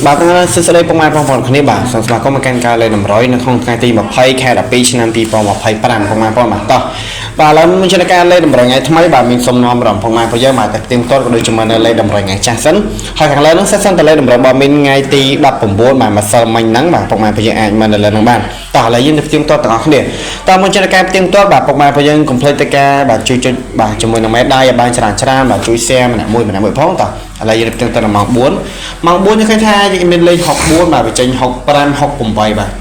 បាទថ្ងៃសិស្ដីពុកម៉ែបងប្អូនគ្នាបាទសូមស្វាគមន៍មកកាន់ការលេខ100នៅក្នុងថ្ងៃទី20ខែ12ឆ្នាំ2025ពុកម៉ែបងបាទតោះបាទឥឡូវមានជាការលេខ100ថ្ងៃថ្មីបាទមានសំណងរំពុកម៉ែពួកយើងមកតែផ្ទៀងផ្ទាត់ក៏ដូចជានៅលេខ100ថ្ងៃចាស់សិនហើយខាងលើនោះសិនតែលេខ100របស់មានថ្ងៃទី19បាទម្សិលមិញហ្នឹងបាទពុកម៉ែពួកយើងអាចមើលនៅលើហ្នឹងបានតោះឥឡូវយើងទៅផ្ទៀងផ្ទាត់ទាំងអស់គ្នាតើមុនជាការផ្ទៀងផ្ទាត់បាទពុកម៉ែពួកយើងកុំភ្លេចទៅការបាទជួយចុចបាទជាមួយនឹងមេដៃឲ្យបានច្រើនបាទជួយ share ម្នាក់មួយផងតោះឥឡូវយើងផ្ទៀងផ្ទាត់ដល់ម៉ោង4ម៉ោង4យើងឃើញថាយើងមានលេខ64បាទវាចេញ65 68បាទ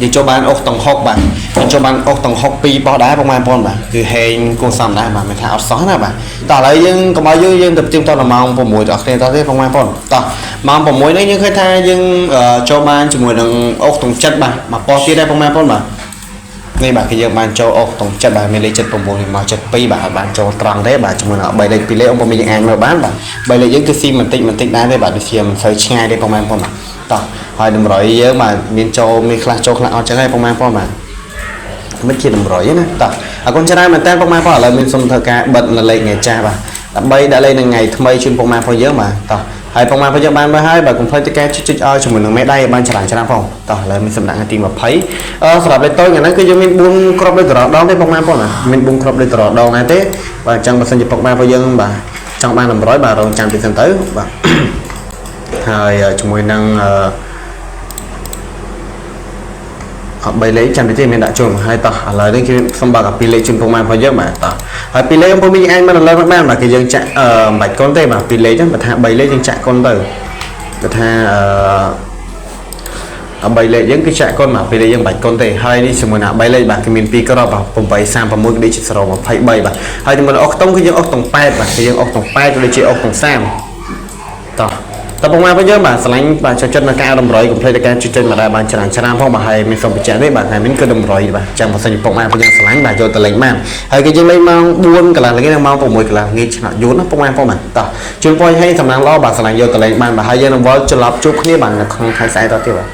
យើងចូលបានអុកតង់6បាទយើងចូលបានអុកតង់6 2បោះដែរបងប្អូនបាទគឺហេងគួរសមដែរបាទមិនថាអត់សោះណាបាទតោះឥឡូវយើងកុំឲ្យយើងទៅផ្ទៀងផ្ទាត់ដល់ម៉ោង6ដល់គ្នាតោះទេបងប្អូនតោះម៉ោង6នេះយើងឃើញថាយើងចូលបានជាមួយនឹងអុកតង់7បាទមកបោះទៀតដែរបងប្អូនបាទនេះបាទគឺយើងបានចូលអុកតង់7បាទមានលេខ79មក72បាទបានចូលត្រង់ទេបាទជាមួយនឹង3លេខ2លេខអង្គយើងអាចមើលបានបាទ3លេខយើងគឺស៊ីបន្តិចដែរទេបាទដូចជាមិនសូវឆ្ងាយទេបងប្អូនបាទតោះហើយតម្រុយយើងបាទមានចូលមានខ្លះចូលខ្លះអត់ចឹងហើយបងប្អូនបាទមិនជាតម្រុយណាតោះអរគុណច្រើនមែនតើបងប្អូនឥឡូវមានសុំធ្វើការបិទនៅលេខថ្ងៃចាស់បាទដើម្បីដាក់លេខនៅថ្ងៃថ្មីជូនបងប្អូនយើងបាទតោះហើយបងប្អូនយើងបានមើលហើយបាទកុំភ្លេចទៅការចុចឲ្យជាមួយនឹងមេដៃឲ្យបានច្រើនផងតោះឥឡូវមានសម្រាប់ថ្ងៃទី20សម្រាប់លេខតូចថ្ងៃហ្នឹងគឺយើងមាន4គ្រាប់លេខតរដងទេបងប្អូនបាទមាន4គ្រាប់លេខតរដងដែរទេបាទអញ្ចឹងបើសិនជាបងប្អូនយើងបាទចង់បាន100បាទរងចាំពីសិនទៅបាទហើយជាមួយនឹង3លេខចាំតិចទៀតមានដាក់ជូនហើយតោះឥឡូវនេះគឺសំបើក2លេខជូនពុកម៉ែផងយើងបាទតោះហើយ2លេខពុកមីអាចមកលើបានបាទគឺយើងចាក់មិនបាច់កុនទេបាទ2លេខហ្នឹងបើថា3លេខយើងចាក់កុនទៅបើថា3លេខយើងគឺចាក់កុនបាទ2លេខយើងមិនបាច់កុនទេហើយនេះជាមួយនឹង3លេខបាទគឺមាន2គ្រាប់បាទ8 36គឺដូចជា0 23បាទហើយជាមួយនឹងអុកតុងគឺយើងអុកតុង8បាទគឺយើងអុកតុង8ក៏ដូចជាអុកតុង30តោះតើបងប្អូនយើងបាទឆ្លាញ់បាទចូលចិត្តនៅការតម្រុយកុំភ្លេចតែការជួយចិត្តមកដែរបានច្រើនផងបាទហើយមានសុំបញ្ជាក់ទេបាទថ្ងៃនេះគឺតម្រុយបាទចាំបើសិនជាបងប្អូនយើងឆ្លាញ់បាទយកទៅលេងបានហើយគឺយើងលេងម៉ោង4កន្លះល្ងាចដល់ម៉ោង6កន្លះល្ងាចឆ្នោតយូរណាបងប្អូនបាទតោះជូនពរឲ្យសំណាងល្អបាទឆ្លាញ់យកទៅលេងបានបាទហើយយើងនឹងវល់ច្រឡប់ជួបគ្នាបាទនៅក្នុងថ្ងៃស្អែកតទៀតបាទ